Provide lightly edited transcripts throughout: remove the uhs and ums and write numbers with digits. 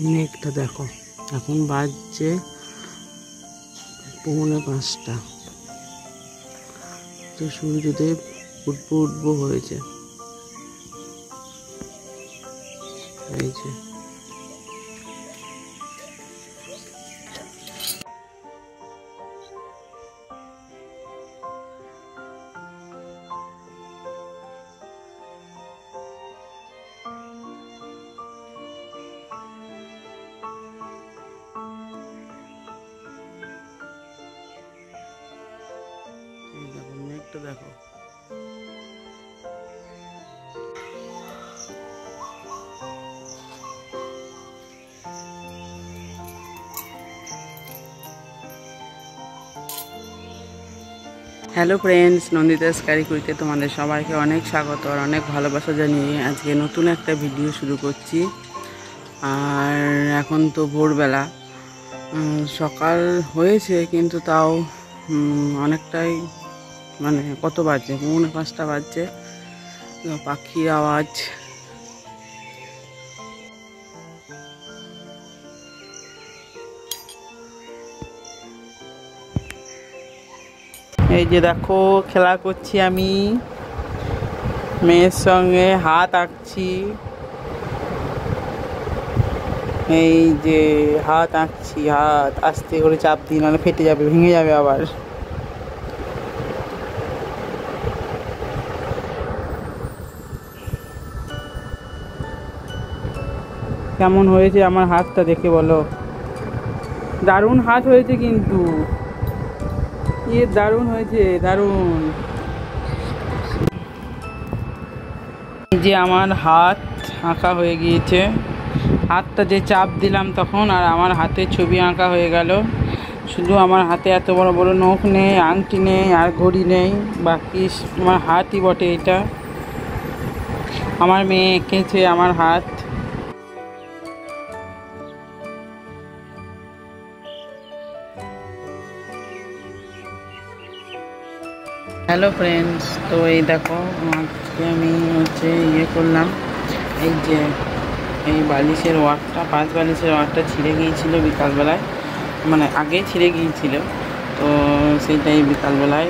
মেঘটা দেখো, এখন বাজছে 4:45। তো সূর্যদেব উঠবো হয়েছে। এই যে দেখো মেঘটা দেখো। হ্যালো ফ্রেন্ডস, নন্দিতা স্কাইকুইতে তোমাদের সবাইকে অনেক স্বাগত আর অনেক ভালোবাসা জানিয়ে আজকে নতুন একটা ভিডিও শুরু করছি। আর এখন তো ভোরবেলা, সকাল হয়েছে কিন্তু তাও অনেকটাই, মানে কত বাজছে, 4:45 বাজছে। পাখির আওয়াজ, এই যে দেখো খেলা করছি আমি মেয়ের সঙ্গে, হাত আঁকছি। এই যে হাত আঁকছি, হাত আস্তে করে চাপ দিই, নাহলে ফেটে যাবে, ভেঙে যাবে আবার। কেমন হয়েছে আমার হাতটা দেখে বলো? দারুণ হাত হয়েছে কিন্তু, দারুণ হয়েছে, দারুণ। এই যে আমার হাত আঁকা হয়ে গিয়েছে, হাতটা যে চাপ দিলাম তখন, আর আমার হাতে ছবি আঁকা হয়ে গেল। শুধু আমার হাতে এত বড় বড় নখ নেই, আংটি নেই, আর ঘড়ি নেই, বাকি আমার হাতই বটে এটা। আমার মেয়ে এঁকেছে আমার হাত। হ্যালো ফ্রেন্ডস, তো এই দেখো আজকে আমি করলাম, এই যে এই বালিশের ওয়ারটা, 5 বালিশের ওয়ারটা ছিঁড়ে গিয়েছিল বিকালবেলায়, মানে আগেই ছিঁড়ে গিয়েছিল। তো সেইটাই বিকালবেলায়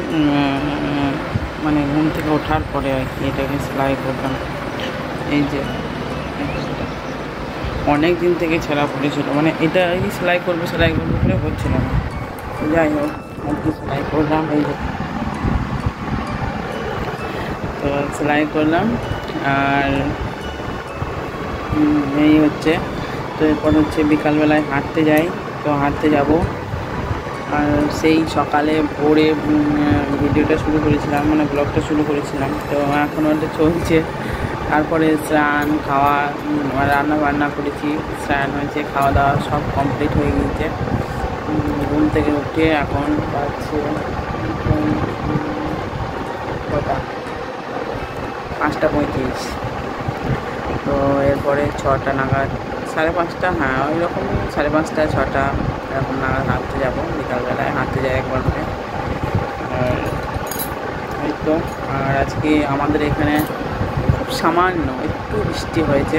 মানে ঘুম থেকে ওঠার পরে আর কি এটাকে সেলাই করলাম। এই যে অনেক দিন থেকে ছেঁড়া পড়েছিল, মানে এটা সেলাই করবো করে হচ্ছিল না। যাই হোক আজকে সেলাই করলাম। এই যে তো সেলাই করলাম, আর এই হচ্ছে। তো এরপর হচ্ছে বিকালবেলায় হাঁটতে যাই, তো হাঁটতে যাব। আর সেই সকালে ভোরে ভিডিওটা শুরু করেছিলাম, মানে ব্লগটা শুরু করেছিলাম, তো এখন ওটা চলছে। তারপরে স্নান, খাওয়া, রান্না বান্না করেছি, স্নান হয়েছে, খাওয়া দাওয়া সব কমপ্লিট হয়ে গিয়েছে। ঘুম থেকে উঠে এখন পাচ্ছি 5:35। তো এরপরে 6টা নাগাদ, 5:30, হ্যাঁ ওই রকম 5:30 6টা এরকম নাগাদ হাঁটতে যাবো। বিকালবেলায় হাঁটতে যাই একবার করে। আর এই তো, আর আজকে আমাদের এখানে খুব সামান্য একটু বৃষ্টি হয়েছে,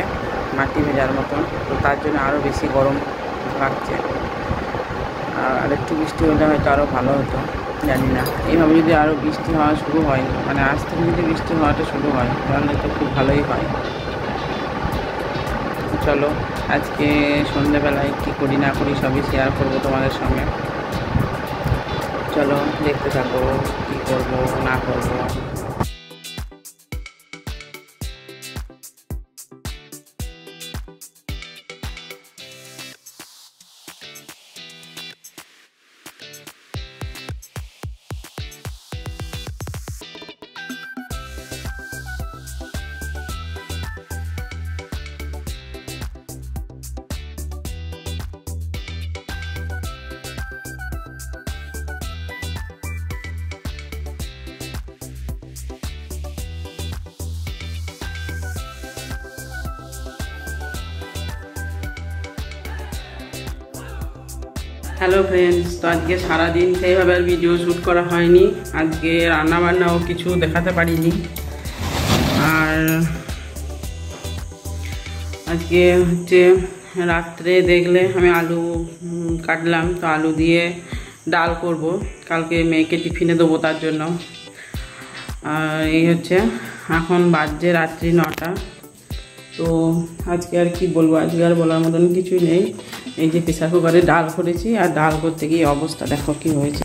মাটি ভেজার মতন, তো তার জন্য আরও বেশি গরম লাগছে। আর একটু বৃষ্টি হলে হয়তো আরও ভালো হতো, জানি না। এইভাবে যদি আরও বৃষ্টি হওয়া শুরু হয়, মানে আজ থেকে যদি বৃষ্টি হওয়াটা শুরু হয়, তাহলে তো খুব ভালোই হয়। চলো আজকে সন্ধ্যেবেলায় কী করি না করি সবই শেয়ার করবো তোমাদের সঙ্গে। চলো দেখতে থাকো কী করবো না করবো। হ্যালো ফ্রেন্ডস, তো আজকে সারাদিন সেইভাবে আর ভিডিও শ্যুট করা হয়নি, আজকে রান্নাবান্নাও কিছু দেখাতে পারিনি। আর আজকে হচ্ছে রাত্রে দেখলে আমি আলু কাটলাম, তো আলু দিয়ে ডাল করব, কালকে মেয়েকে টিফিনে দেবো তার জন্য। আর এই হচ্ছে এখন বাজছে রাত্রি 9টা। তো আজকে আর কি বলবো, আজকে আর বলার মতন কিছুই নেই। এই যে প্রেসার কুকারে ডাল করেছি, আর ডাল করতে গিয়ে অবস্থা দেখো কি হয়েছে।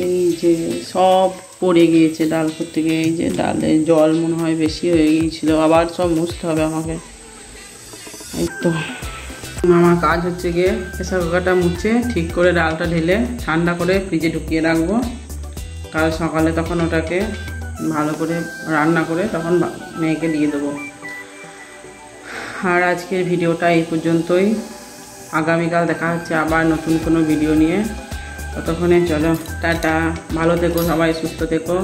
এই যে সব পড়ে গিয়েছে ডাল করতে গিয়ে। এই যে ডালে জল মনে হয় বেশি হয়ে গিয়েছিল, আবার সব মুছতে হবে আমাকে। এই তো আমার কাজ হচ্ছে গিয়ে প্রেসার কুকারটা মুছে ঠিক করে ডালটা ঢেলে ঠান্ডা করে ফ্রিজে ঢুকিয়ে রাখবো। কাল সকালে তখন ওটাকে ভালো করে রান্না করে তখন মেয়েকে দিয়ে দেবো। আর আজকের ভিডিওটা এই পর্যন্তই। আগামীকাল দেখা হচ্ছে আবার নতুন কোনো ভিডিও নিয়ে। ততক্ষণে চলো টাটা, ভালো থেকো সবাই, সুস্থ থেকো।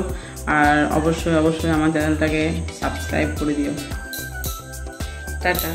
আর অবশ্যই অবশ্যই আমার চ্যানেলটাকে সাবস্ক্রাইব করে দিও। টাটা।